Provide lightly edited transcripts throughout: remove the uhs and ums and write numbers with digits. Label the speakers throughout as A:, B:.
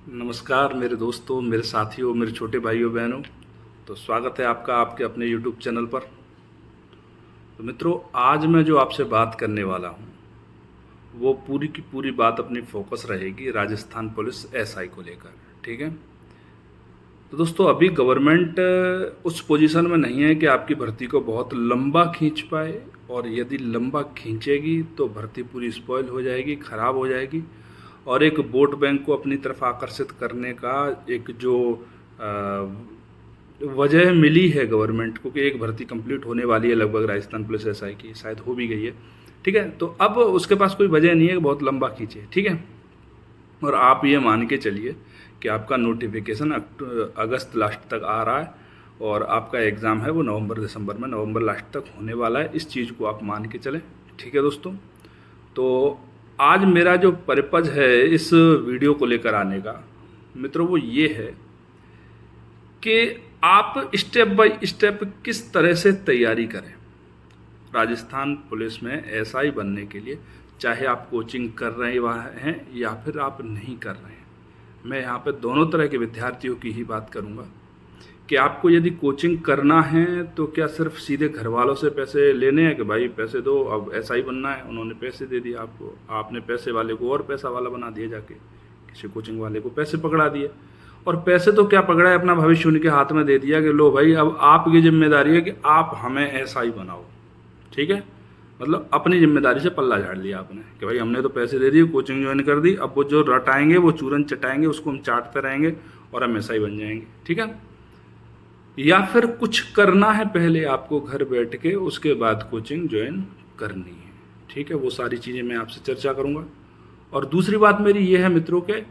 A: नमस्कार मेरे दोस्तों, मेरे साथियों, मेरे छोटे भाइयों बहनों। तो स्वागत है आपका आपके अपने YouTube चैनल पर। तो मित्रों, आज मैं जो आपसे बात करने वाला हूँ वो पूरी की पूरी बात अपनी फोकस रहेगी राजस्थान पुलिस एसआई को लेकर। ठीक है। तो दोस्तों, अभी गवर्नमेंट उस पोजीशन में नहीं है कि आपकी भर्ती को बहुत लंबा खींच पाए, और यदि लंबा खींचेगी तो भर्ती पूरी स्पॉइल हो जाएगी, ख़राब हो जाएगी। और एक वोट बैंक को अपनी तरफ आकर्षित करने का एक जो वजह मिली है गवर्नमेंट को कि एक भर्ती कंप्लीट होने वाली है लगभग राजस्थान पुलिस एसआई की, शायद हो भी गई है। ठीक है। तो अब उसके पास कोई वजह नहीं है कि बहुत लंबा खींचे। ठीक है। और आप ये मान के चलिए कि आपका नोटिफिकेशन अगस्त लास्ट तक आ रहा है, और आपका एग्ज़ाम है वो नवंबर दिसंबर में, नवंबर लास्ट तक होने वाला है। इस चीज़ को आप मान के चलें। ठीक है दोस्तों। तो आज मेरा जो पर्पज़ है इस वीडियो को लेकर आने का मित्रों, वो ये है कि आप स्टेप बाय स्टेप किस तरह से तैयारी करें राजस्थान पुलिस में एसआई बनने के लिए। चाहे आप कोचिंग कर रहे हैं या फिर आप नहीं कर रहे हैं, मैं यहाँ पे दोनों तरह के विद्यार्थियों की ही बात करूँगा कि आपको यदि कोचिंग करना है तो क्या सिर्फ सीधे घर वालों से पैसे लेने हैं कि भाई पैसे दो, अब एसआई बनना है, उन्होंने पैसे दे दिए आपको, आपने पैसे वाले को और पैसा वाला बना दिया, जाके किसी कोचिंग वाले को पैसे पकड़ा दिए। और पैसे तो क्या पकड़ा है, अपना भविष्य उनके हाथ में दे दिया कि लो भाई अब आपकी जिम्मेदारी है कि आप हमें एसआई बनाओ। ठीक है। मतलब अपनी जिम्मेदारी से पल्ला झाड़ लिया आपने कि भाई हमने तो पैसे दे दिए, कोचिंग ज्वाइन कर दी, अब वो जो रटाएंगे वो चूरन चटाएंगे, उसको हम चाटते रहेंगे और हम एसआई बन जाएंगे। ठीक है। या फिर कुछ करना है पहले आपको घर बैठ के, उसके बाद कोचिंग ज्वाइन करनी है। ठीक है। वो सारी चीज़ें मैं आपसे चर्चा करूँगा। और दूसरी बात मेरी ये है मित्रों के,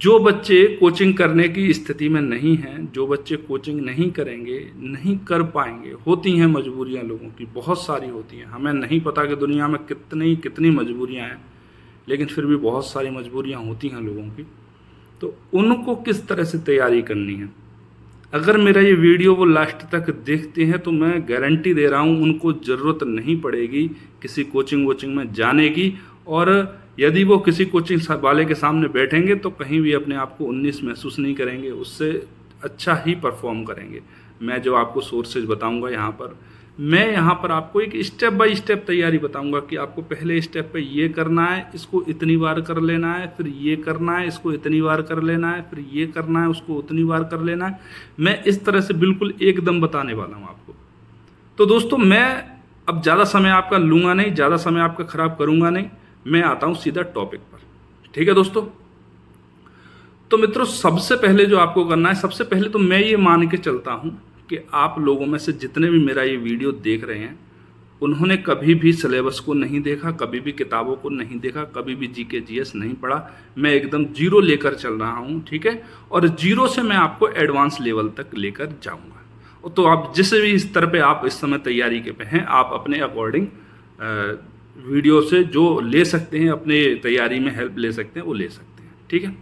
A: जो बच्चे कोचिंग करने की स्थिति में नहीं हैं, जो बच्चे कोचिंग नहीं करेंगे, नहीं कर पाएंगे, होती हैं मजबूरियां लोगों की, बहुत सारी होती हैं। हमें नहीं पता कि दुनिया में कितनी मजबूरियां हैं, लेकिन फिर भी बहुत सारी मजबूरियां होती हैं लोगों की। तो उनको किस तरह से तैयारी करनी है, अगर मेरा ये वीडियो वो लास्ट तक देखते हैं तो मैं गारंटी दे रहा हूँ उनको ज़रूरत नहीं पड़ेगी किसी कोचिंग वोचिंग में जाने की। और यदि वो किसी कोचिंग वाले के सामने बैठेंगे तो कहीं भी अपने आप को 19 महसूस नहीं करेंगे, उससे अच्छा ही परफॉर्म करेंगे। मैं जो आपको सोर्सेज बताऊंगा यहाँ पर, मैं यहाँ पर आपको एक स्टेप बाय स्टेप तैयारी बताऊंगा कि आपको पहले स्टेप पे ये करना है, इसको इतनी बार कर लेना है, फिर ये करना है, इसको इतनी बार कर लेना है, फिर ये करना है, उसको उतनी बार कर लेना है। मैं इस तरह से बिल्कुल एकदम बताने वाला हूँ आपको। तो दोस्तों, मैं अब ज़्यादा समय आपका लूँगा नहीं, ज़्यादा समय आपका ख़राब करूँगा नहीं, मैं आता हूँ सीधा टॉपिक पर। ठीक है दोस्तों। तो मित्रों, सबसे पहले जो आपको करना है, सबसे पहले तो मैं ये मान के चलता हूँ कि आप लोगों में से जितने भी मेरा ये वीडियो देख रहे हैं उन्होंने कभी भी सिलेबस को नहीं देखा, कभी भी किताबों को नहीं देखा, कभी भी जीके जीएस नहीं पढ़ा। मैं एकदम जीरो लेकर चल रहा हूँ। ठीक है। और जीरो से मैं आपको एडवांस लेवल तक लेकर जाऊँगा। तो आप जिस भी स्तर पे आप इस समय तैयारी के पे हैं, आप अपने अकॉर्डिंग वीडियो से जो ले सकते हैं, अपने तैयारी में हेल्प ले सकते हैं, वो ले सकते हैं। ठीक है।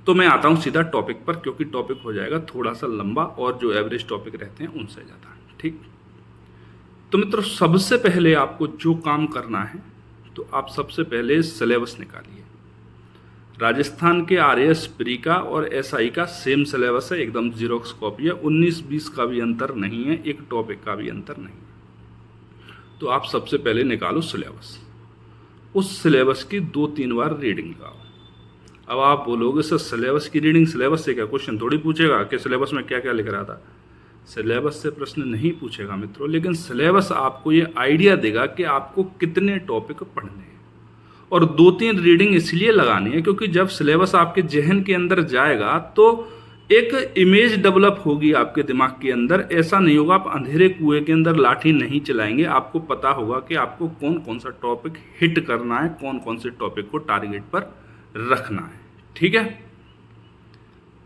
A: तो मैं आता हूँ सीधा टॉपिक पर, क्योंकि टॉपिक हो जाएगा थोड़ा सा लंबा और जो एवरेज टॉपिक रहते हैं उनसे ज़्यादा। ठीक। तो मित्रों, सबसे पहले आपको जो काम करना है, तो आप सबसे पहले सिलेबस निकालिए। राजस्थान के आरएएस प्री का और एसआई का सेम सिलेबस है, एकदम जीरोक्स कॉपी है, 19-20 का भी अंतर नहीं है, एक टॉपिक का भी अंतर नहीं है। तो आप सबसे पहले निकालो सिलेबस। उस सिलेबस की 2-3 बार रीडिंग लगाओ। अब आप बोलोगे सर सिलेबस की रीडिंग, सिलेबस से क्या क्वेश्चन थोड़ी पूछेगा कि सिलेबस में क्या क्या लिख रहा था। सिलेबस से प्रश्न नहीं पूछेगा मित्रों, लेकिन सिलेबस आपको ये आइडिया देगा कि आपको कितने टॉपिक पढ़ने हैं। और 2-3 रीडिंग इसलिए लगानी है क्योंकि जब सिलेबस आपके जहन के अंदर जाएगा तो एक इमेज डेवलप होगी आपके दिमाग के अंदर। ऐसा नहीं होगा आप अंधेरे कुएं के अंदर लाठी नहीं चलाएंगे, आपको पता होगा कि आपको कौन कौन सा टॉपिक हिट करना है, कौन कौन से टॉपिक को टारगेट पर रखना है। ठीक है।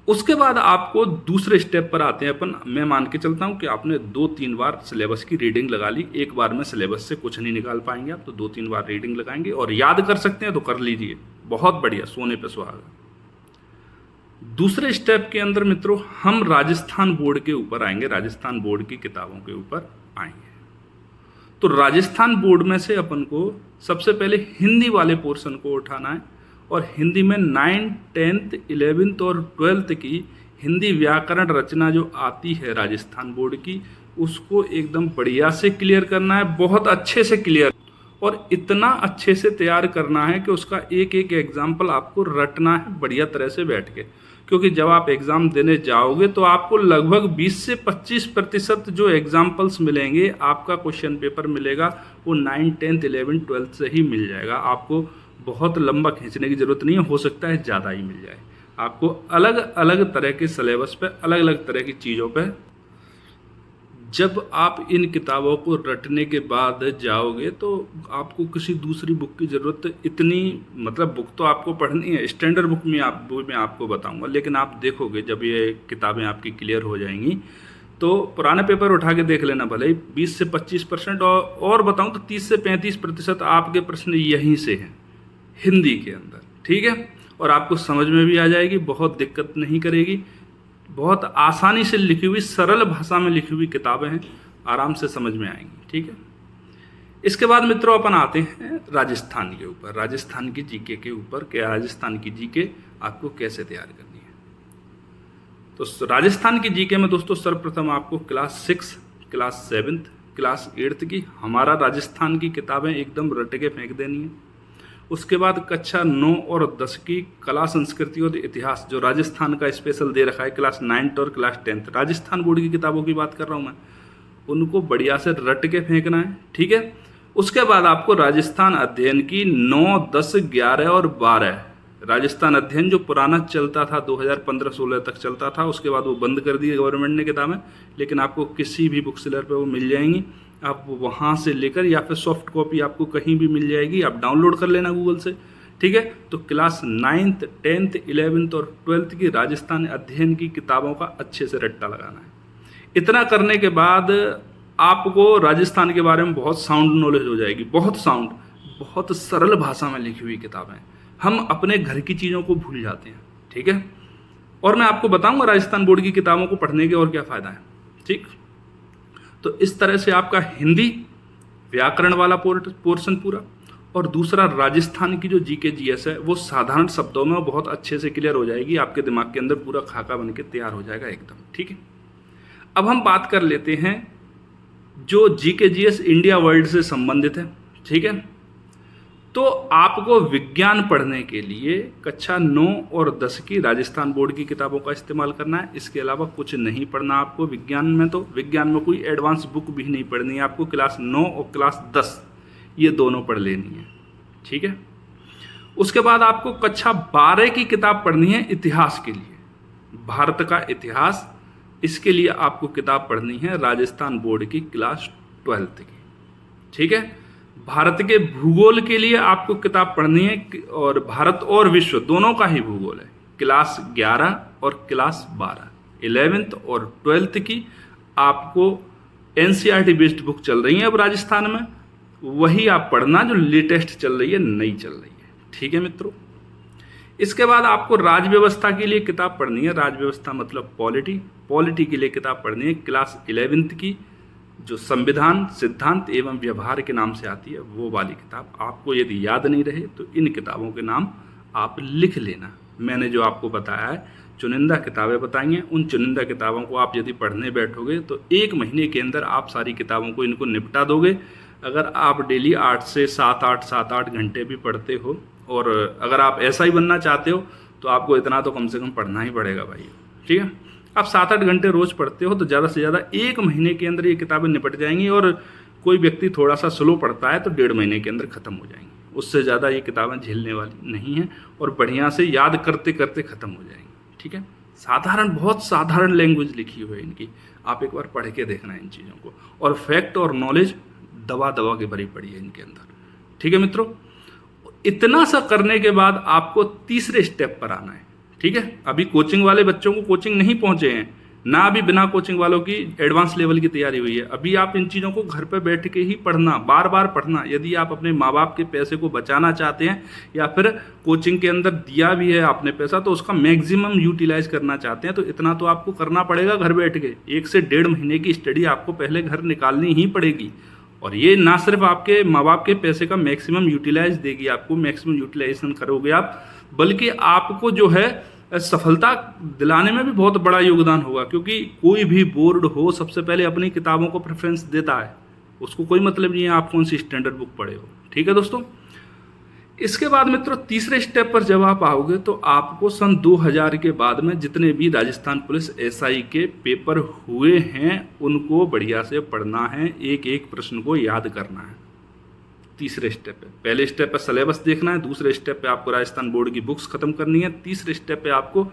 A: उसके बाद आपको दूसरे स्टेप पर आते हैं अपन। मैं मान के चलता हूं कि आपने 2-3 बार सिलेबस की रीडिंग लगा ली। एक बार में सिलेबस से कुछ नहीं निकाल पाएंगे आप, तो 2-3 बार रीडिंग लगाएंगे और याद कर सकते हैं तो कर लीजिए, बहुत बढ़िया, सोने पे सुहागा। दूसरे स्टेप के अंदर मित्रों हम राजस्थान बोर्ड के ऊपर आएंगे, राजस्थान बोर्ड की किताबों के ऊपर आएंगे। तो राजस्थान बोर्ड में से अपन को सबसे पहले हिंदी वाले पोर्शन को उठाना है और हिंदी में 9th 10th 11th और 12th की हिंदी व्याकरण रचना जो आती है राजस्थान बोर्ड की, उसको एकदम बढ़िया से क्लियर करना है, बहुत अच्छे से क्लियर, और इतना अच्छे से तैयार करना है कि उसका एक एक एग्जाम्पल आपको रटना है बढ़िया तरह से बैठ के। क्योंकि जब आप एग्ज़ाम देने जाओगे तो आपको लगभग 20 से 25% जो एग्जाम्पल्स मिलेंगे, आपका क्वेश्चन पेपर मिलेगा वो 9, 10, 11, 12 से ही मिल जाएगा। आपको बहुत लंबा खींचने की ज़रूरत नहीं है, हो सकता है ज़्यादा ही मिल जाए। आपको अलग अलग तरह के सिलेबस पे, अलग अलग तरह की चीज़ों पे, जब आप इन किताबों को रटने के बाद जाओगे तो आपको किसी दूसरी बुक की ज़रूरत इतनी, मतलब बुक तो आपको पढ़नी है, स्टैंडर्ड बुक में आपको बताऊंगा, लेकिन आप देखोगे जब ये किताबें आपकी क्लियर हो जाएंगी तो पुराने पेपर उठा के देख लेना, भले ही 20 से 25% और बताऊं तो 30 से 35% आपके प्रश्न यहीं से हैं हिंदी के अंदर, ठीक है। और आपको समझ में भी आ जाएगी, बहुत दिक्कत नहीं करेगी, बहुत आसानी से लिखी हुई, सरल भाषा में लिखी हुई किताबें हैं, आराम से समझ में आएंगी, ठीक है। इसके बाद मित्रों अपन आते हैं राजस्थान के ऊपर, राजस्थान की जीके के ऊपर, क्या राजस्थान की जीके आपको कैसे तैयार करनी है। तो राजस्थान की जीके में दोस्तों सर्वप्रथम आपको क्लास 6, क्लास 7, क्लास 8 की हमारा राजस्थान की किताबें एकदम रट के फेंक देनी है। उसके बाद कक्षा 9 और 10 की कला संस्कृति और इतिहास, जो राजस्थान का स्पेशल दे रखा है, क्लास 9th और क्लास 10th राजस्थान बोर्ड की किताबों की बात कर रहा हूँ मैं, उनको बढ़िया से रट के फेंकना है, ठीक है। उसके बाद आपको राजस्थान अध्ययन की 9, 10, 11 और 12 राजस्थान अध्ययन जो पुराना चलता था 2015-16 तक चलता था, उसके बाद वो बंद कर दी गवर्नमेंट ने किताबें, लेकिन आपको किसी भी बुक सेलर पे वो मिल जाएंगी, आप वहाँ से लेकर, या फिर सॉफ्ट कॉपी आपको कहीं भी मिल जाएगी, आप डाउनलोड कर लेना गूगल से, ठीक है। तो क्लास 9th 10th 11th और 12th की राजस्थान अध्ययन की किताबों का अच्छे से रट्टा लगाना है। इतना करने के बाद आपको राजस्थान के बारे में बहुत साउंड नॉलेज हो जाएगी, बहुत साउंड, बहुत सरल भाषा में लिखी हुई किताबें। हम अपने घर की चीज़ों को भूल जाते हैं, ठीक है। और मैं आपको बताऊंगा राजस्थान बोर्ड की किताबों को पढ़ने के और क्या फ़ायदा है, ठीक। तो इस तरह से आपका हिंदी व्याकरण वाला पोर्शन पूरा, और दूसरा राजस्थान की जो जीके जीएस है वो साधारण शब्दों में बहुत अच्छे से क्लियर हो जाएगी, आपके दिमाग के अंदर पूरा खाका बन के तैयार हो जाएगा एकदम, ठीक है। अब हम बात कर लेते हैं जो जीके जीएस इंडिया वर्ल्ड से संबंधित है, ठीक है। तो आपको विज्ञान पढ़ने के लिए कक्षा 9 और 10 की राजस्थान बोर्ड की किताबों का इस्तेमाल करना है, इसके अलावा कुछ नहीं पढ़ना आपको विज्ञान में। तो विज्ञान में कोई एडवांस बुक भी नहीं पढ़नी है आपको, क्लास 9 और क्लास 10 ये दोनों पढ़ लेनी है, ठीक है। उसके बाद आपको कक्षा 12 की किताब पढ़नी है इतिहास के लिए, भारत का इतिहास, इसके लिए आपको किताब पढ़नी है राजस्थान बोर्ड की क्लास 12th की, ठीक है। भारत के भूगोल के लिए आपको किताब पढ़नी है, और भारत और विश्व दोनों का ही भूगोल है, क्लास 11 और क्लास 12, 11th और 12th की आपको एनसीईआरटी बेस्ड बुक चल रही है अब राजस्थान में, वही आप पढ़ना जो लेटेस्ट चल रही है, नई चल रही है, ठीक है मित्रों। इसके बाद आपको राज व्यवस्था के लिए किताब पढ़नी है, राज व्यवस्था मतलब पॉलिटी के लिए किताब पढ़नी है क्लास 11th की, जो संविधान, सिद्धांत एवं व्यवहार के नाम से आती है, वो वाली किताब। आपको यदि याद नहीं रहे तो इन किताबों के नाम आप लिख लेना, मैंने जो आपको बताया है चुनिंदा किताबें बताएंगे, उन चुनिंदा किताबों को आप यदि पढ़ने बैठोगे तो 1 महीने के अंदर आप सारी किताबों को इनको निपटा दोगे। अगर आप डेली 8 से 7-8 घंटे भी पढ़ते हो, और अगर आप ऐसा ही बनना चाहते हो तो आपको इतना तो कम से कम पढ़ना ही पड़ेगा भाई, ठीक है। आप 7-8 घंटे रोज पढ़ते हो तो ज़्यादा से ज़्यादा 1 महीने के अंदर ये किताबें निपट जाएंगी, और कोई व्यक्ति थोड़ा सा स्लो पढ़ता है तो 1.5 महीने के अंदर ख़त्म हो जाएंगी, उससे ज़्यादा ये किताबें झेलने वाली नहीं हैं, और बढ़िया से याद करते करते ख़त्म हो जाएंगी, ठीक है। साधारण, बहुत साधारण लैंग्वेज लिखी हुई है इनकी, आप एक बार पढ़ के देखना इन चीज़ों को, और फैक्ट और नॉलेज दबा दबा के भरी पड़ी है इनके अंदर, ठीक है मित्रों। इतना सा करने के बाद आपको तीसरे स्टेप पर आना है, ठीक है। अभी कोचिंग वाले बच्चों को कोचिंग नहीं पहुंचे हैं, ना अभी बिना कोचिंग वालों की एडवांस लेवल की तैयारी हुई है। अभी आप इन चीज़ों को घर पे बैठ के ही पढ़ना, बार बार पढ़ना। यदि आप अपने माँ बाप के पैसे को बचाना चाहते हैं, या फिर कोचिंग के अंदर दिया भी है आपने पैसा तो उसका मैक्सिमम यूटिलाइज करना चाहते हैं, तो इतना तो आपको करना पड़ेगा घर बैठ के। 1 से 1.5 महीने की स्टडी आपको पहले घर निकालनी ही पड़ेगी, और ये ना सिर्फ आपके माँ बाप के पैसे का मैक्सिमम यूटिलाइज देगी, आपको मैक्सिमम यूटिलाइजेशन करोगे आप, बल्कि आपको जो है सफलता दिलाने में भी बहुत बड़ा योगदान होगा। क्योंकि कोई भी बोर्ड हो सबसे पहले अपनी किताबों को प्रेफरेंस देता है, उसको कोई मतलब नहीं है आप कौन सी स्टैंडर्ड बुक पढ़े हो। ठीक है दोस्तों, इसके बाद मित्रों तीसरे स्टेप पर जब आप आओगे तो आपको सन 2000 के बाद में जितने भी राजस्थान पुलिस एसआई के पेपर हुए हैं उनको बढ़िया से पढ़ना है, एक एक प्रश्न को याद करना है। तीसरे स्टेप पे, पहले स्टेप पे सिलेबस देखना है, दूसरे स्टेप पे आपको राजस्थान बोर्ड की बुक्स खत्म करनी है, तीसरे स्टेप पे आपको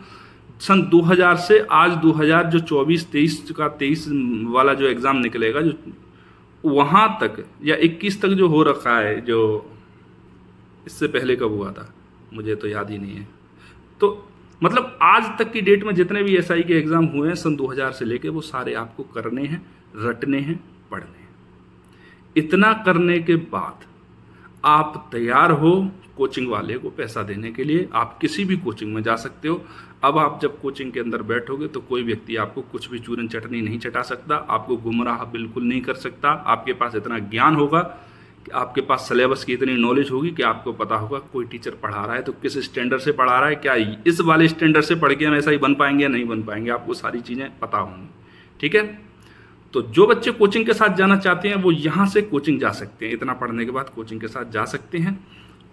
A: सन 2000 से आज 2000 जो 24-23 का 23 वाला जो एग्ज़ाम निकलेगा, जो वहाँ तक या 21 तक जो हो रखा है, जो इससे पहले कब हुआ था मुझे तो याद ही नहीं है, तो मतलब आज तक की डेट में जितने भी एसआई के एग्ज़ाम हुए हैं सन 2000 से लेके, वो सारे आपको करने हैं, रटने हैं, पढ़ने हैं। इतना करने के बाद आप तैयार हो कोचिंग वाले को पैसा देने के लिए, आप किसी भी कोचिंग में जा सकते हो। अब आप जब कोचिंग के अंदर बैठोगे तो कोई व्यक्ति आपको कुछ भी चूरन चटनी नहीं चटा सकता, आपको गुमराह बिल्कुल नहीं कर सकता। आपके पास इतना ज्ञान होगा कि आपके पास सिलेबस की इतनी नॉलेज होगी कि आपको पता होगा कोई टीचर पढ़ा रहा है तो किस स्टैंडर्ड से पढ़ा रहा है, क्या इस वाले स्टैंडर्ड से पढ़ के हम ऐसा ही बन पाएंगे या नहीं बन पाएंगे, आपको सारी चीज़ें पता होंगी। ठीक है, तो जो बच्चे कोचिंग के साथ जाना चाहते हैं वो यहाँ से कोचिंग जा सकते हैं, इतना पढ़ने के बाद कोचिंग के साथ जा सकते हैं।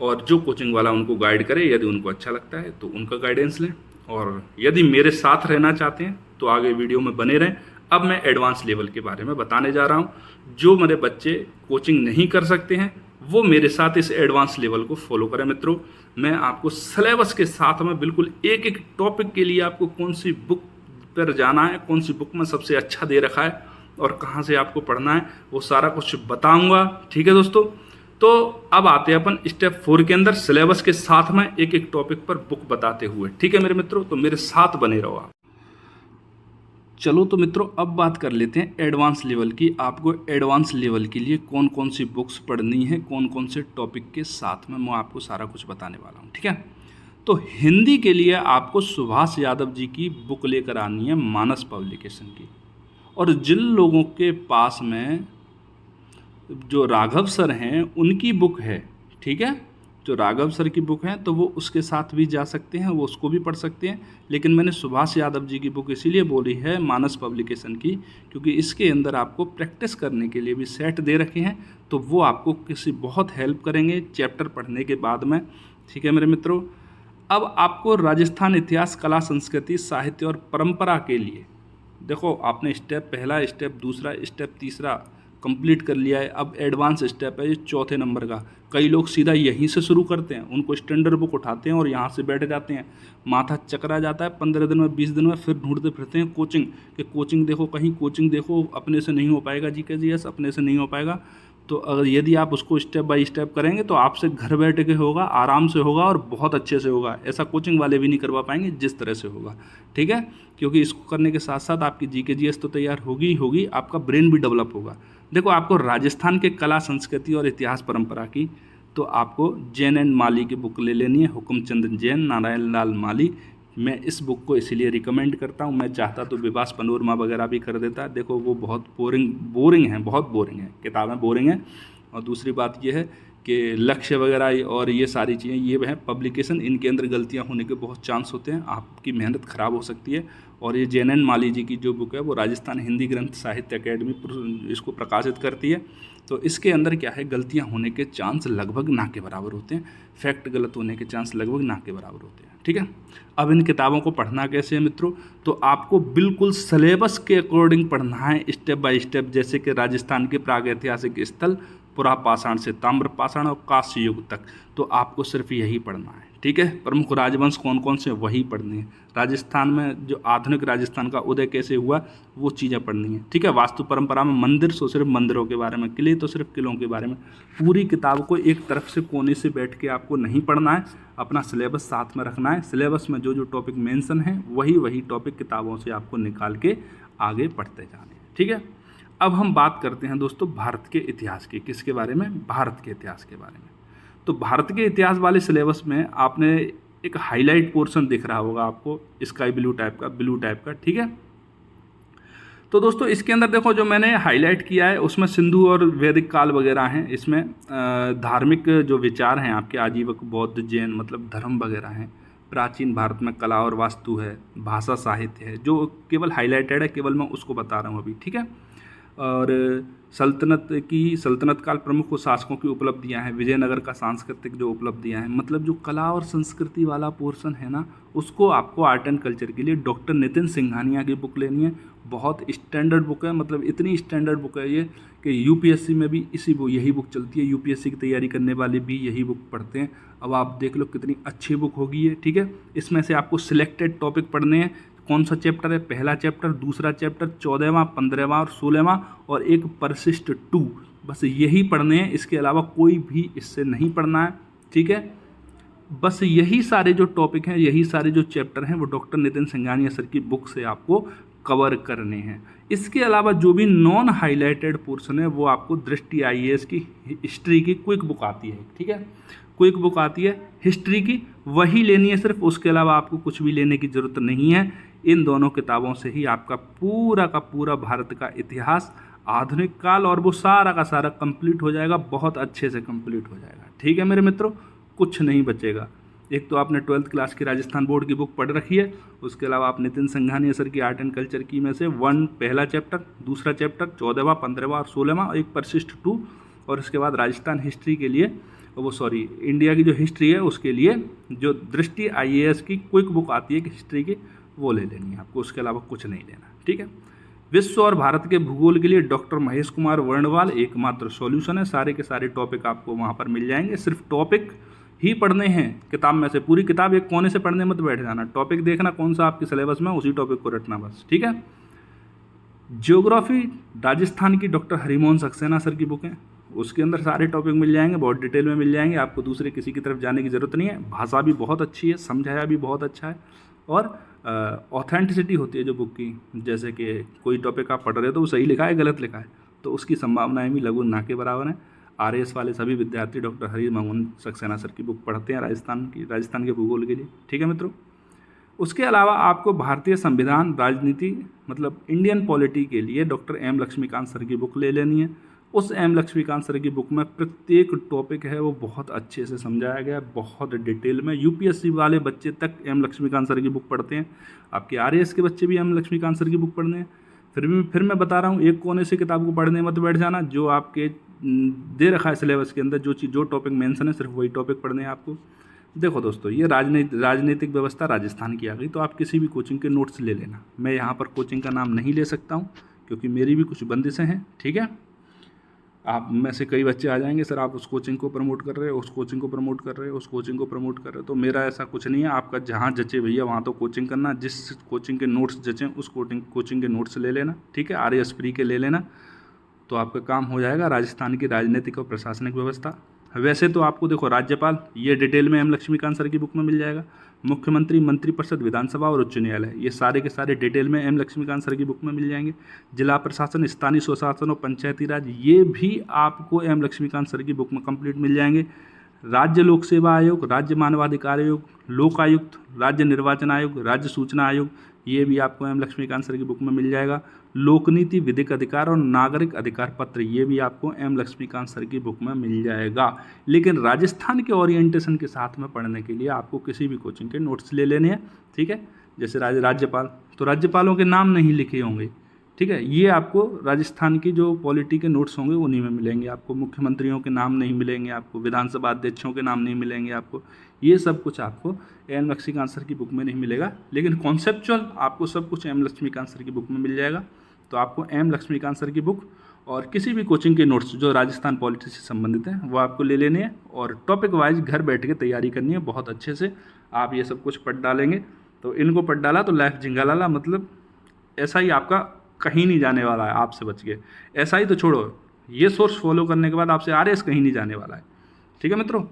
A: और जो कोचिंग वाला उनको गाइड करे, यदि उनको अच्छा लगता है तो उनका गाइडेंस लें, और यदि मेरे साथ रहना चाहते हैं तो आगे वीडियो में बने रहें। अब मैं एडवांस लेवल के बारे में बताने जा रहा हूँ। जो मेरे बच्चे कोचिंग नहीं कर सकते हैं वो मेरे साथ इस एडवांस लेवल को फॉलो करें। मित्रों, मैं आपको सिलेबस के साथ में बिल्कुल एक एक टॉपिक के लिए आपको कौन सी बुक पर जाना है, कौन सी बुक में सबसे अच्छा दे रखा है और कहाँ से आपको पढ़ना है, वो सारा कुछ बताऊंगा। ठीक है दोस्तों, तो अब आते हैं अपन स्टेप 4 के अंदर, सिलेबस के साथ में एक एक टॉपिक पर बुक बताते हुए। ठीक है मेरे मित्रों, तो मेरे साथ बने रहो आप। चलो तो मित्रों, अब बात कर लेते हैं एडवांस लेवल की। आपको एडवांस लेवल के लिए कौन कौन सी बुक्स पढ़नी है, कौन कौन से टॉपिक के साथ में मैं आपको सारा कुछ बताने वाला हूँ। ठीक है, तो हिंदी के लिए आपको सुभाष यादव जी की बुक लेकर आनी है, मानस पब्लिकेशन की। और जिन लोगों के पास में जो राघव सर हैं उनकी बुक है, ठीक है, जो राघव सर की बुक है तो वो उसके साथ भी जा सकते हैं, वो उसको भी पढ़ सकते हैं। लेकिन मैंने सुभाष यादव जी की बुक इसीलिए बोली है मानस पब्लिकेशन की, क्योंकि इसके अंदर आपको प्रैक्टिस करने के लिए भी सेट दे रखे हैं, तो वो आपको किसी बहुत हेल्प करेंगे चैप्टर पढ़ने के बाद में। ठीक है मेरे मित्रों, अब आपको राजस्थान इतिहास, कला, संस्कृति, साहित्य और परंपरा के लिए देखो, आपने स्टेप पहला, स्टेप दूसरा, स्टेप तीसरा कंप्लीट कर लिया है। अब एडवांस स्टेप है ये 4थे नंबर का। कई लोग सीधा यहीं से शुरू करते हैं, उनको स्टैंडर्ड बुक उठाते हैं और यहाँ से बैठ जाते हैं, माथा चकरा जाता है। 15 दिन में, 20 दिन में फिर ढूंढते फिरते हैं कोचिंग, कि कोचिंग देखो, कहीं कोचिंग देखो, अपने से नहीं हो पाएगा जी के जी एस, अपने से नहीं हो पाएगा। तो अगर यदि आप उसको स्टेप बाय स्टेप करेंगे तो आपसे घर बैठ के होगा, आराम से होगा और बहुत अच्छे से होगा। ऐसा कोचिंग वाले भी नहीं करवा पाएंगे जिस तरह से होगा। ठीक है, क्योंकि इसको करने के साथ साथ आपकी जीके जीएस तो तैयार होगी ही होगी, आपका ब्रेन भी डेवलप होगा। देखो, आपको राजस्थान के कला, संस्कृति और इतिहास परंपरा की तो आपको जैन एंड माली की बुक ले लेनी है, हुकुमचंद जैन, नारायण लाल माली। मैं इस बुक को इसलिए रिकमेंड करता हूँ, मैं चाहता तो विभास पनोरमा वगैरह भी कर देता। देखो वो बहुत बोरिंग है, बहुत बोरिंग है, किताबें बोरिंग हैं। और दूसरी बात ये है कि लक्ष्य वगैरह और ये सारी चीज़ें, ये है पब्लिकेशन, इनके अंदर गलतियाँ होने के बहुत चांस होते हैं, आपकी मेहनत ख़राब हो सकती है। और ये जैन एंड माली जी की जो बुक है वो राजस्थान हिंदी ग्रंथ साहित्य अकेडमी इसको प्रकाशित करती है। तो इसके अंदर क्या है, गलतियाँ होने के चांस लगभग ना के बराबर होते हैं, फैक्ट गलत होने के चांस लगभग ना के बराबर होते हैं। ठीक है, अब इन किताबों को पढ़ना कैसे है मित्रों, तो आपको बिल्कुल सिलेबस के अकॉर्डिंग पढ़ना है, स्टेप बाय स्टेप। जैसे कि राजस्थान के प्रागैतिहासिक स्थल, पुरा पाषाण से ताम्र पाषाण और कांस्य युग तक, तो आपको सिर्फ यही पढ़ना है। ठीक है, प्रमुख राजवंश कौन कौन से, वही पढ़नी है। राजस्थान में जो आधुनिक राजस्थान का उदय कैसे हुआ, वो चीज़ें पढ़नी है। ठीक है, वास्तु परंपरा में मंदिर तो सिर्फ मंदिरों के बारे में, किले तो सिर्फ किलों के बारे में। पूरी किताब को एक तरफ से कोने से बैठ के आपको नहीं पढ़ना है, अपना सिलेबस साथ में रखना है। सिलेबस में जो जो टॉपिक मेंशन है वही टॉपिक किताबों से आपको निकाल के आगे पढ़ते जाने हैं। ठीक है, अब हम बात करते हैं दोस्तों भारत के इतिहास की। किसके बारे में, भारत के इतिहास के बारे में। तो भारत के इतिहास वाले सिलेबस में आपने एक हाईलाइट पोर्शन दिख रहा होगा आपको, स्काई ब्लू टाइप का, ठीक है। तो दोस्तों इसके अंदर देखो जो मैंने हाईलाइट किया है उसमें सिंधु और वैदिक काल वगैरह हैं, इसमें धार्मिक जो विचार हैं आपके आजीवक बौद्ध जैन मतलब धर्म वगैरह हैं, प्राचीन भारत में कला और वास्तु है, भाषा साहित्य है, जो केवल हाईलाइटेड है, केवल मैं उसको बता रहा हूँ अभी, ठीक है। और सल्तनत काल प्रमुख शासकों की उपलब्धियां हैं, विजयनगर का सांस्कृतिक जो उपलब्धियां हैं, मतलब जो कला और संस्कृति वाला पोर्शन है ना, उसको आपको आर्ट एंड कल्चर के लिए डॉक्टर नितिन सिंघानिया की बुक लेनी है। बहुत स्टैंडर्ड बुक है, मतलब इतनी स्टैंडर्ड बुक है ये कि यूपीएससी में भी यही बुक चलती है, यूपीएससी की तैयारी करने वाले भी यही बुक पढ़ते हैं। अब आप देख लो कितनी अच्छी बुक होगी ये, ठीक है। इसमें से आपको सिलेक्टेड टॉपिक पढ़ने हैं। कौन सा चैप्टर है? पहला चैप्टर, दूसरा चैप्टर, 14वां, 15वां और 16वां, और एक परसिस्ट 2, बस यही पढ़ने हैं। इसके अलावा कोई भी इससे नहीं पढ़ना है, ठीक है। बस यही सारे जो टॉपिक हैं, यही सारे जो चैप्टर हैं, वो डॉक्टर नितिन सिंघानिया सर की बुक से आपको कवर करने हैं। इसके अलावा जो भी नॉन हाईलाइटेड पोर्शन है वो आपको दृष्टि आईएएस की हिस्ट्री की क्विक बुक आती है, ठीक है, क्विक बुक आती है हिस्ट्री की, वही लेनी है सिर्फ। उसके अलावा आपको कुछ भी लेने की ज़रूरत नहीं है। इन दोनों किताबों से ही आपका पूरा का पूरा भारत का इतिहास, आधुनिक काल और वो सारा का सारा कंप्लीट हो जाएगा, बहुत अच्छे से कंप्लीट हो जाएगा, ठीक है मेरे मित्रों, कुछ नहीं बचेगा। एक तो आपने 12th क्लास की राजस्थान बोर्ड की बुक पढ़ रखी है, उसके अलावा आप नितिन सिंघानिया सर की आर्ट एंड कल्चर की में से पहला चैप्टर, दूसरा चैप्टर, 14वां, 15वां और 16वां, एक परसिस्ट 2, और इसके बाद राजस्थान हिस्ट्री के लिए इंडिया की जो हिस्ट्री है उसके लिए जो दृष्टि आईएएस की क्विक बुक आती है कि हिस्ट्री की, वो ले लेनी है आपको, उसके अलावा कुछ नहीं लेना, ठीक है। विश्व और भारत के भूगोल के लिए डॉक्टर महेश कुमार वर्णवाल एकमात्र सॉल्यूशन है। सारे के सारे टॉपिक आपको वहाँ पर मिल जाएंगे, सिर्फ टॉपिक ही पढ़ने हैं किताब में से। पूरी किताब एक कोने से पढ़ने मत बैठ जाना, टॉपिक देखना कौन सा आपके सिलेबस में, उसी टॉपिक को रटना बस, ठीक है। ज्योग्राफी राजस्थान की डॉक्टर हरिमोहन सक्सेना सर की बुक है, उसके अंदर सारे टॉपिक मिल जाएंगे, बहुत डिटेल में मिल जाएंगे, आपको दूसरे किसी की तरफ जाने की ज़रूरत नहीं है। भाषा भी बहुत अच्छी है, समझाया भी बहुत अच्छा है, और ऑथेंटिसिटी होती है जो बुक की, जैसे कि कोई टॉपिक आप पढ़ रहे हो तो वो सही लिखा है गलत लिखा है, तो उसकी संभावनाएं भी लगभग ना के बराबर हैं। आरएएस वाले सभी विद्यार्थी डॉक्टर हरिमोहन सक्सेना सर की बुक पढ़ते हैं राजस्थान के भूगोल के लिए, ठीक है मित्रों। उसके अलावा आपको भारतीय संविधान राजनीति मतलब इंडियन पॉलिटी के लिए डॉक्टर एम लक्ष्मीकांत सर की बुक ले लेनी है। उस एम लक्ष्मीकांत सर की बुक में प्रत्येक टॉपिक है वो बहुत अच्छे से समझाया गया है, बहुत डिटेल में। यूपीएससी वाले बच्चे तक एम लक्ष्मीकांत सर की बुक पढ़ते हैं, आपके आरएएस के बच्चे भी एम लक्ष्मीकांत सर की बुक पढ़ने हैं। फिर मैं बता रहा हूँ, एक कोने से किताब को पढ़ने मत बैठ जाना, जो आपके दे रखा है सिलेबस के अंदर जो टॉपिक मेंशन है सिर्फ वही टॉपिक पढ़ने हैं आपको। देखो दोस्तों, ये राजनीतिक व्यवस्था राजस्थान की आ गई, तो आप किसी भी कोचिंग के नोट्स ले लेना। मैं यहाँ पर कोचिंग का नाम नहीं ले सकता हूँ क्योंकि मेरी भी कुछ बंदिशें हैं, ठीक है। आप में से कई बच्चे आ जाएंगे, सर आप उस कोचिंग को प्रमोट कर रहे हो, उस कोचिंग को प्रमोट कर रहे हो, उस कोचिंग को प्रमोट कर रहे हो, तो मेरा ऐसा कुछ नहीं है। आपका जहाँ जचे भैया वहाँ तो कोचिंग करना, जिस कोचिंग के नोट्स जचें उस कोचिंग के नोट्स ले लेना, ठीक है, आरएएस फ्री के ले लेना, तो आपका काम हो जाएगा। राजस्थान की राजनीतिक और प्रशासनिक व्यवस्था, वैसे तो आपको देखो राज्यपाल, ये डिटेल में एम लक्ष्मीकांत सर की बुक में मिल जाएगा। मुख्यमंत्री, मंत्रिपरिषद, विधानसभा और उच्च न्यायालय, ये सारे के सारे डिटेल में एम लक्ष्मीकांत सर की बुक में मिल जाएंगे। जिला प्रशासन, स्थानीय स्वशासन और पंचायती राज, ये भी आपको एम लक्ष्मीकांत सर की बुक में कंप्लीट मिल जाएंगे। राज्य लोक सेवा आयोग, राज्य मानवाधिकार आयोग, लोक आयुक्त, राज्य निर्वाचन आयोग, राज्य सूचना आयोग, ये भी आपको एम लक्ष्मीकांत सर की बुक में मिल जाएगा। लोक नीति, विधिक अधिकार और नागरिक अधिकार पत्र, ये भी आपको एम लक्ष्मीकांत सर की बुक में मिल जाएगा। लेकिन राजस्थान के ओरिएंटेशन के साथ में पढ़ने के लिए आपको किसी भी कोचिंग के नोट्स ले लेने हैं, ठीक है। जैसे राज्यपाल, तो राज्यपालों के नाम नहीं लिखे होंगे, ठीक है, ये आपको राजस्थान की जो पॉलिटी के नोट्स होंगे उन्हीं में मिलेंगे आपको। मुख्यमंत्रियों के नाम नहीं मिलेंगे आपको, विधानसभा अध्यक्षों के नाम नहीं मिलेंगे आपको, ये सब कुछ आपको एम लक्ष्मीकांत सर की बुक में नहीं मिलेगा। लेकिन कॉन्सेप्चुअल आपको सब कुछ एम लक्ष्मीकांत सर की बुक में मिल जाएगा। तो आपको एम लक्ष्मीकांत सर की बुक और किसी भी कोचिंग के नोट्स जो राजस्थान पॉलिटी से संबंधित हैं वो आपको ले लेने हैं, और टॉपिक वाइज घर बैठ के तैयारी करनी है बहुत अच्छे से। आप ये सब कुछ पढ़ डालेंगे तो इनको पढ़ डाला तो लाइफ झिंगालाला, मतलब ऐसा ही आपका कहीं नहीं जाने वाला है आपसे बच के। ऐसा ही तो छोड़ो, ये सोर्स फॉलो करने के बाद आपसे आरएएस कहीं नहीं जाने वाला है, ठीक है मित्रों।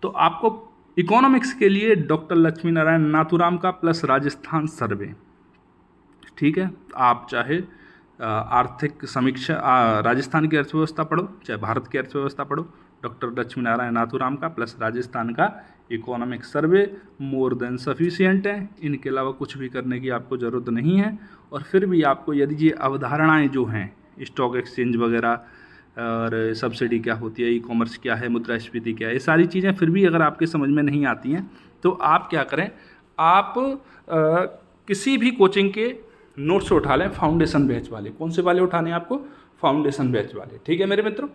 A: तो आपको इकोनॉमिक्स के लिए डॉक्टर लक्ष्मी नारायण नाथुराम का प्लस राजस्थान सर्वे, ठीक है। आप चाहे आर्थिक समीक्षा राजस्थान की अर्थव्यवस्था पढ़ो, चाहे भारत की अर्थव्यवस्था पढ़ो, डॉक्टर लक्ष्मी नारायण नाथुराम का, प्लस राजस्थान का economic survey more than sufficient है। इनके अलावा कुछ भी करने की आपको ज़रूरत नहीं है। और फिर भी आपको यदि ये अवधारणाएं जो हैं, स्टॉक एक्सचेंज वगैरह और सब्सिडी क्या होती है, ई कॉमर्स क्या है, मुद्रास्फीति क्या है, ये सारी चीज़ें फिर भी अगर आपके समझ में नहीं आती हैं तो आप क्या करें, आप किसी भी कोचिंग के नोट्स उठा लें, फाउंडेशन बैच वाले। कौन से वाले उठाने हैं आपको? फाउंडेशन बैच वाले, ठीक है मेरे मित्रों।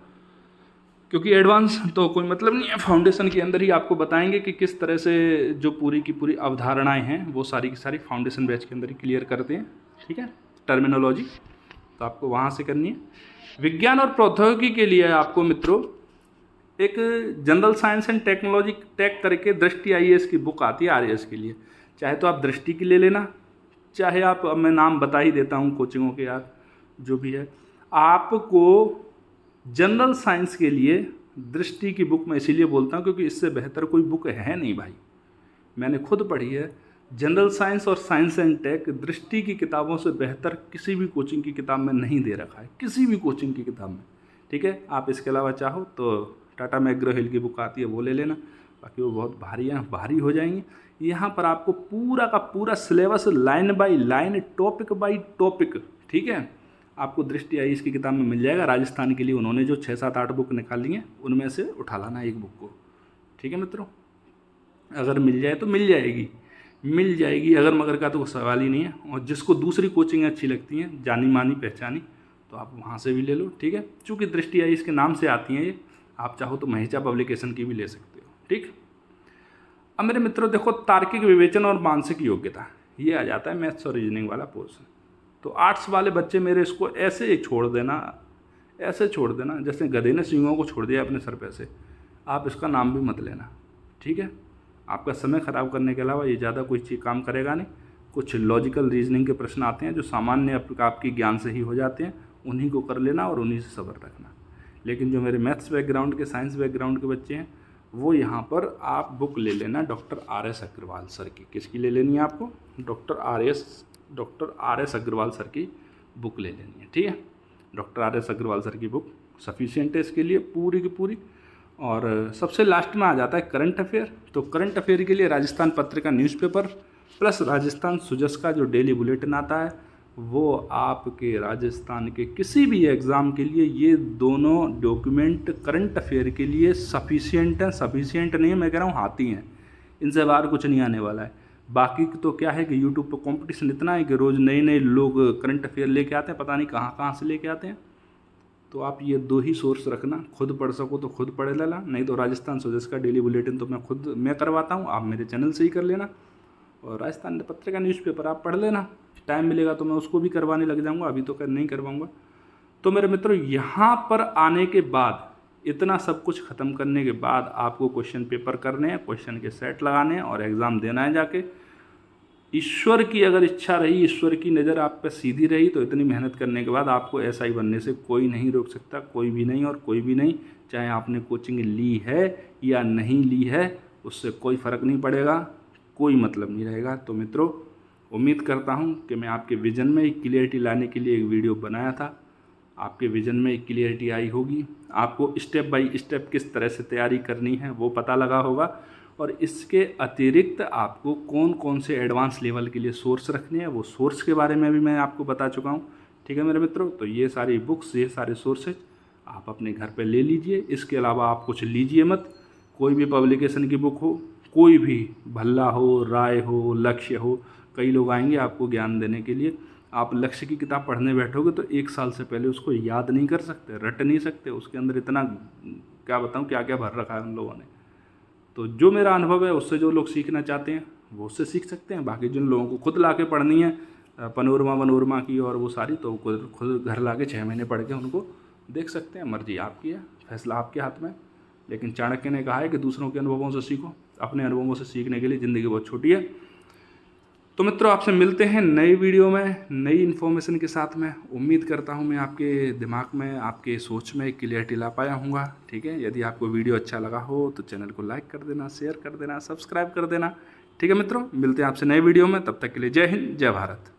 A: क्योंकि एडवांस तो कोई मतलब नहीं है, फाउंडेशन के अंदर ही आपको बताएंगे कि किस तरह से जो पूरी की पूरी अवधारणाएं हैं वो सारी की सारी फाउंडेशन बैच के अंदर ही क्लियर करते हैं, ठीक है। टर्मिनोलॉजी तो आपको वहाँ से करनी है। विज्ञान और प्रौद्योगिकी के लिए आपको मित्रों एक general science and technology tech करके दृष्टि IAS की बुक आती है RAS के लिए। चाहे तो आप दृष्टि की ले लेना, चाहे आप, अब मैं नाम बता ही देता हूँ कोचिंगों के यार, जो भी है। आपको जनरल साइंस के लिए दृष्टि की बुक मैं इसीलिए बोलता हूँ क्योंकि इससे बेहतर कोई बुक है नहीं भाई, मैंने खुद पढ़ी है। जनरल साइंस और साइंस एंड टेक दृष्टि की किताबों से बेहतर किसी भी कोचिंग की किताब में नहीं दे रखा है, किसी भी कोचिंग की किताब में, ठीक है। आप इसके अलावा चाहो तो टाटा मैग्रो हिल की बुक आती है वो ले लेना, बाकी वो बहुत भारी हो जाएंगी। यहाँ पर आपको पूरा का पूरा syllabus line by line, topic by topic, ठीक है, आपको दृष्टि IAS की किताब में मिल जाएगा। राजस्थान के लिए उन्होंने जो 6, 7, 8 बुक निकाली हैं उनमें से उठा लाना एक बुक को, ठीक है मित्रों। अगर मिल जाए तो मिल जाएगी, अगर मगर का तो वो सवाल ही नहीं है। और जिसको दूसरी कोचिंग अच्छी लगती हैं, जानी मानी पहचानी, तो आप वहाँ से भी ले लो, ठीक है। चूँकि दृष्टि IAS के नाम से आती हैं ये, आप चाहो तो महिचा पब्लिकेशन की भी ले सकते हो, ठीक। अब मेरे मित्रों देखो, तार्किक विवेचन और मानसिक योग्यता, ये आ जाता है मैथ्स और रीजनिंग वाला पोर्शन। तो आर्ट्स वाले बच्चे मेरे इसको ऐसे छोड़ देना जैसे गधे ने सींगों को छोड़ दिया अपने सर पे से। आप इसका नाम भी मत लेना, ठीक है। आपका समय ख़राब करने के अलावा ये ज़्यादा कोई चीज़ काम करेगा नहीं। कुछ लॉजिकल रीजनिंग के प्रश्न आते हैं जो सामान्य आपकी ज्ञान से ही हो जाते हैं, उन्हीं को कर लेना और उन्हीं से सब्र रखना। लेकिन जो मेरे मैथ्स बैकग्राउंड के, साइंस बैकग्राउंड के बच्चे हैं, वो यहाँ पर आप बुक ले लेना डॉक्टर RS अग्रवाल सर की। किसकी ले लेनी है आपको? डॉक्टर RS अग्रवाल सर की बुक ले लेनी है, ठीक है। डॉक्टर RS अग्रवाल सर की बुक सफिशिएंट है इसके लिए पूरी की पूरी। और सबसे लास्ट में आ जाता है करंट अफेयर। तो करंट अफेयर के लिए राजस्थान पत्रिका न्यूज़पेपर प्लस राजस्थान सुजस का जो डेली बुलेटिन आता है, वो आपके राजस्थान के किसी भी एग्ज़ाम के लिए ये दोनों डॉक्यूमेंट करंट अफेयर के लिए सफिशिएंट हैं। सफिशिएंट नहीं है, मैं कह रहा हूँ हाथी हैं, इनसे बाहर कुछ नहीं आने वाला है। बाकी तो क्या है कि यूट्यूब पर कंपटीशन इतना है कि रोज़ नए लोग करंट अफेयर लेके आते हैं, पता नहीं कहाँ से लेके आते हैं। तो आप ये 2 ही सोर्स रखना, खुद पढ़ सको तो खुद पढ़ लेना, नहीं तो राजस्थान सुजस का डेली बुलेटिन तो मैं करवाता हूँ, आप मेरे चैनल से ही कर लेना। और राजस्थान पत्रिका न्यूज़पेपर आप पढ़ लेना, टाइम मिलेगा तो मैं उसको भी करवाने लग जाऊँगा, अभी तो नहीं करवाऊँगा। तो मेरे मित्रों, यहाँ पर आने के बाद, इतना सब कुछ ख़त्म करने के बाद आपको क्वेश्चन पेपर करने हैं, क्वेश्चन के सेट लगाने हैं और एग्ज़ाम देना है जाके। ईश्वर की अगर इच्छा रही, ईश्वर की नज़र आप पे सीधी रही, तो इतनी मेहनत करने के बाद आपको SI बनने से कोई नहीं रोक सकता, कोई भी नहीं और कोई भी नहीं। चाहे आपने कोचिंग ली है या नहीं ली है, उससे कोई फ़र्क नहीं पड़ेगा, कोई मतलब नहीं रहेगा। तो मित्रों, उम्मीद करता हूँ कि मैं आपके विज़न में एक क्लियरिटी लाने के लिए एक वीडियो बनाया था, आपके विज़न में एक क्लियरिटी आई होगी, आपको स्टेप बाय स्टेप किस तरह से तैयारी करनी है वो पता लगा होगा। और इसके अतिरिक्त आपको कौन कौन से एडवांस लेवल के लिए सोर्स रखने हैं, वो सोर्स के बारे में भी मैं आपको बता चुका हूँ, ठीक है मेरे मित्रों। तो ये सारी बुक्स, ये सारे सोर्सेज आप अपने घर पे ले लीजिए। इसके अलावा आप कुछ लीजिए मत। कोई भी पब्लिकेशन की बुक हो, कोई भी, भल्ला हो, राय हो, लक्ष्य हो, कई लोग आएंगे आपको ज्ञान देने के लिए। आप लक्ष्य की किताब पढ़ने बैठोगे तो 1 साल से पहले उसको याद नहीं कर सकते, रट नहीं सकते। उसके अंदर इतना, क्या बताऊँ, क्या क्या भर रखा है उन लोगों ने। तो जो मेरा अनुभव है उससे जो लोग सीखना चाहते हैं वो उससे सीख सकते हैं। बाकी जिन लोगों को खुद ला के पढ़नी है पनोरमा की और वो सारी, तो खुद घर ला के 6 महीने पढ़ के उनको देख सकते हैं। मर्जी आपकी है, फैसला आपके हाथ में। लेकिन चाणक्य ने कहा है कि दूसरों के अनुभवों से सीखो, अपने अनुभवों से सीखने के लिए ज़िंदगी बहुत छोटी है। तो मित्रों, आपसे मिलते हैं नई वीडियो में नई इन्फॉर्मेशन के साथ में। उम्मीद करता हूं मैं आपके दिमाग में, आपके सोच में क्लियरिटी ला पाया हूँगा, ठीक है। यदि आपको वीडियो अच्छा लगा हो तो चैनल को लाइक कर देना, शेयर कर देना, सब्सक्राइब कर देना, ठीक है मित्रों। मिलते हैं आपसे नई वीडियो में, तब तक के लिए जय हिंद, जय भारत।